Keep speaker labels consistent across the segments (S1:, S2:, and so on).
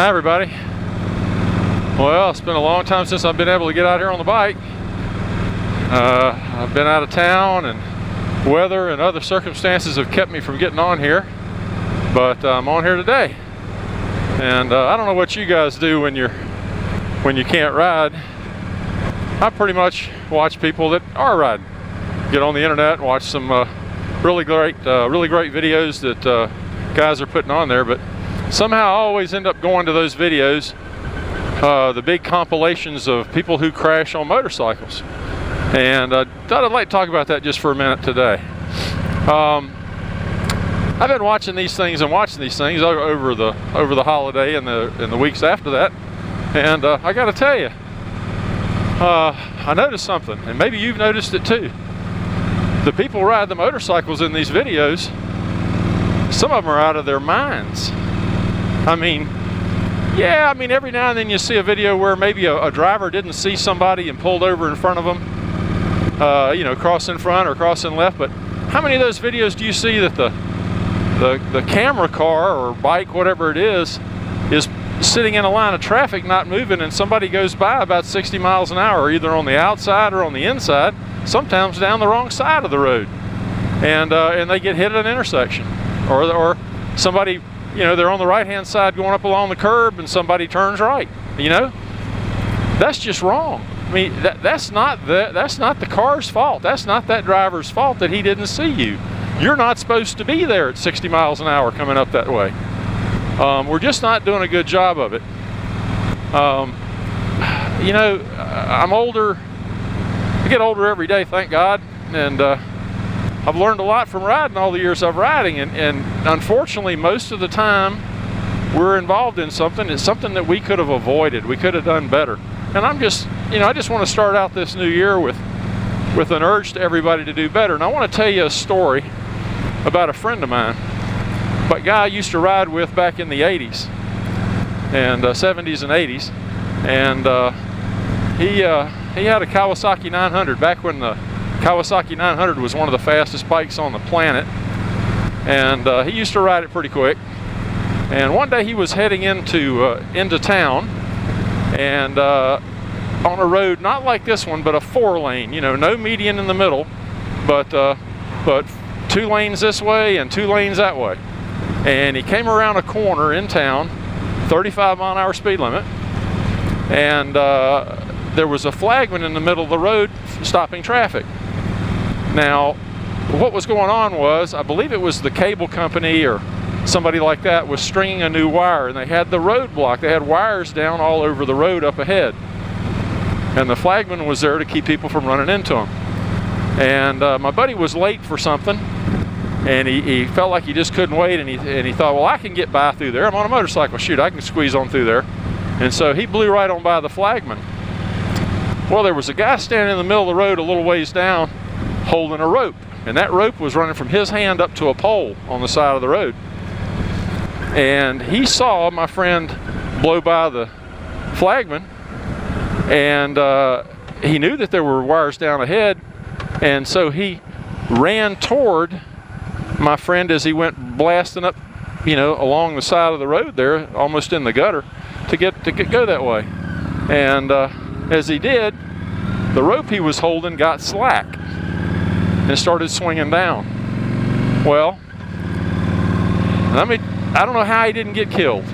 S1: Hi everybody. Well, it's been a long time since I've been able to get out here on the bike. I've been out of town and weather and other circumstances have kept me from getting on here, but I'm on here today. And I don't know what you guys do when you can't ride. I pretty much watch people that are riding. Get on the internet and watch some really great videos that guys are putting on there, but somehow I always end up going to those videos, the big compilations of people who crash on motorcycles. And I thought I'd like to talk about that just for a minute today. I've been watching these things over the holiday and the weeks after that, and I got to tell you, I noticed something, and maybe you've noticed it too. The people who ride the motorcycles in these videos, some of them are out of their minds. I mean, yeah, I mean, every now and then you see a video where maybe a driver didn't see somebody and pulled over in front of them, you know, crossing front or crossing left. But how many of those videos do you see that the camera car or bike, whatever it is sitting in a line of traffic, not moving, and somebody goes by about 60 miles an hour, either on the outside or on the inside, sometimes down the wrong side of the road, and they get hit at an intersection, or somebody, you know, they're on the right-hand side going up along the curb and somebody turns right. You know, that's just wrong. I mean, that's not the car's fault. That's not that driver's fault that he didn't see you. You're not supposed to be there at 60 miles an hour coming up that way. We're just not doing a good job of it. You know, I'm older. I get older every day, thank God, and I've learned a lot from riding all the years I've riding, and unfortunately most of the time we're involved in something. It's something that we could have avoided. We could have done better. And I'm just, you know, I just want to start out this new year with an urge to everybody to do better. And I want to tell you a story about a friend of mine, a guy I used to ride with back in the 80s and 70s and 80s, and he had a Kawasaki 900 back when the Kawasaki 900 was one of the fastest bikes on the planet, and he used to ride it pretty quick. And one day he was heading into town, and on a road not like this one, but a 4-lane, you know, no median in the middle, but 2 lanes this way and 2 lanes that way. And he came around a corner in town, 35-mile-an-hour speed limit, and there was a flagman in the middle of the road stopping traffic. Now, what was going on was, I believe it was the cable company or somebody like that was stringing a new wire, and they had the road blocked. They had wires down all over the road up ahead, and the flagman was there to keep people from running into him. And my buddy was late for something, and he felt like he just couldn't wait, and he thought, well, I can get by through there. I'm on a motorcycle. Shoot, I can squeeze on through there. And so he blew right on by the flagman. Well, there was a guy standing in the middle of the road a little ways down holding a rope, and that rope was running from his hand up to a pole on the side of the road. And he saw my friend blow by the flagman, and he knew that there were wires down ahead, and so he ran toward my friend as he went blasting up, you know, along the side of the road there, almost in the gutter, to go that way. And as he did, the rope he was holding got slack and started swinging down. Well, I don't know how he didn't get killed,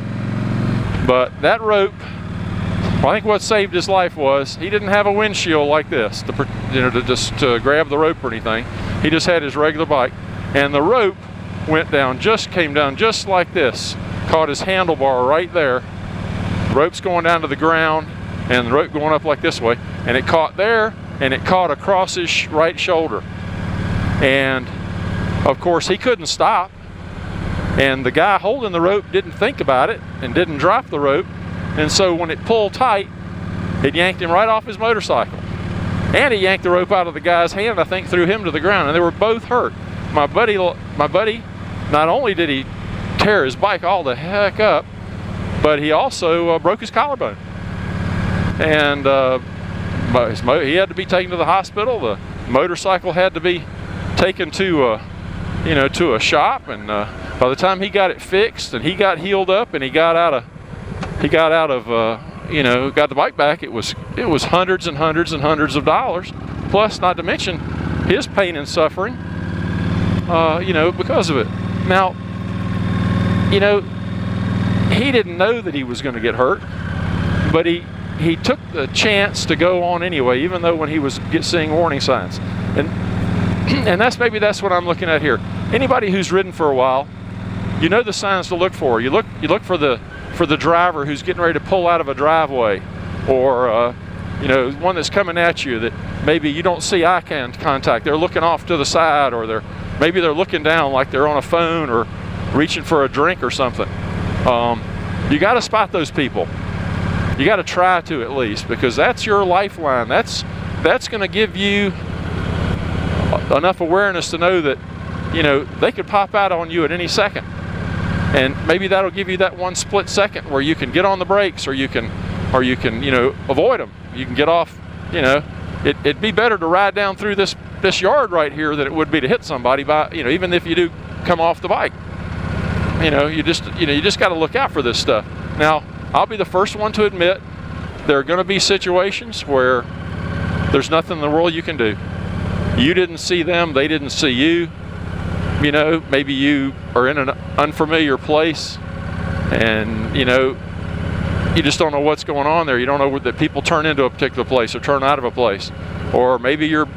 S1: but that rope, well, I think what saved his life was he didn't have a windshield like this to grab the rope or anything. He just had his regular bike, and the rope came down just like this, caught his handlebar right there. The rope's going down to the ground, and the rope going up like this way, and it caught there, and it caught across his right shoulder. And of course he couldn't stop, and the guy holding the rope didn't think about it and didn't drop the rope, and so when it pulled tight, it yanked him right off his motorcycle, and it yanked the rope out of the guy's hand, I think threw him to the ground, and they were both hurt. My buddy, not only did he tear his bike all the heck up, but he also broke his collarbone, and he had to be taken to the hospital. The motorcycle had to be taken to a shop, and by the time he got it fixed and he got healed up and he got out he got out of, you know, got the bike back, it was hundreds and hundreds and hundreds of dollars, plus not to mention his pain and suffering, you know, because of it. Now, you know, he didn't know that he was going to get hurt, but he took the chance to go on anyway, even though when he was seeing warning signs. And maybe that's what I'm looking at here. Anybody who's ridden for a while, you know the signs to look for. You look for the driver who's getting ready to pull out of a driveway, or you know, one that's coming at you that maybe you don't see eye contact. They're looking off to the side, or maybe they're looking down like they're on a phone or reaching for a drink or something. You got to spot those people. You got to try to, at least, because that's your lifeline. That's going to give you enough awareness to know that, you know, they could pop out on you at any second. And maybe that'll give you that one split second where you can get on the brakes, or you can, you know, avoid them. You can get off. You know, it'd be better to ride down through this yard right here than it would be to hit somebody by, you know, even if you do come off the bike. You know, you just got to look out for this stuff. Now, I'll be the first one to admit there are going to be situations where there's nothing in the world you can do. You didn't see them, they didn't see you. You know, maybe you are in an unfamiliar place, and you know, you just don't know what's going on there. You don't know that people turn into a particular place or turn out of a place, or maybe you're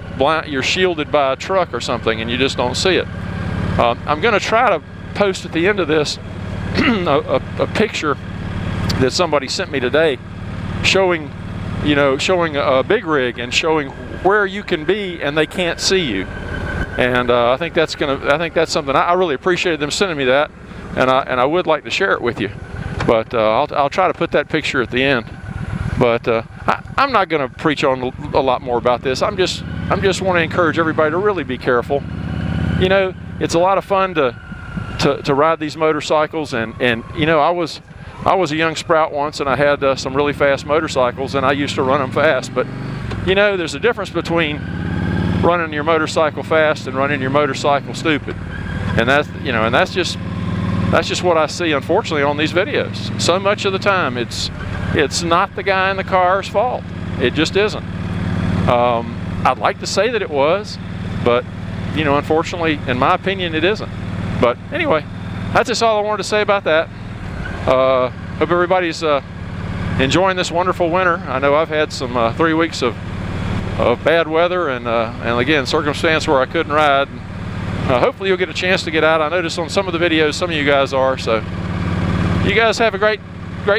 S1: shielded by a truck or something and you just don't see it. I'm going to try to post at the end of this a picture that somebody sent me today, showing a big rig and showing where you can be and they can't see you. And I think that's something I really appreciated them sending me that, and I would like to share it with you. But I'll try to put that picture at the end. But I'm not going to preach on a lot more about this. I'm just want to encourage everybody to really be careful. You know, it's a lot of fun to ride these motorcycles, and you know, I was a young sprout once, and I had some really fast motorcycles, and I used to run them fast. But you know, there's a difference between running your motorcycle fast and running your motorcycle stupid, and that's just what I see, unfortunately, on these videos. So much of the time, it's not the guy in the car's fault. It just isn't. I'd like to say that it was, but you know, unfortunately, in my opinion, it isn't. But anyway, that's just all I wanted to say about that. Hope everybody's enjoying this wonderful winter. I know I've had some 3 weeks of bad weather, and again, circumstance where I couldn't ride. Hopefully you'll get a chance to get out. I noticed on some of the videos some of you guys are, so you guys have a great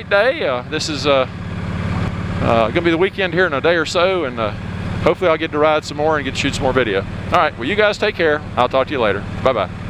S1: day. This is gonna be the weekend here in a day or so, and hopefully I'll get to ride some more and get to shoot some more video. All right, well, you guys take care. I'll talk to you later. Bye-bye.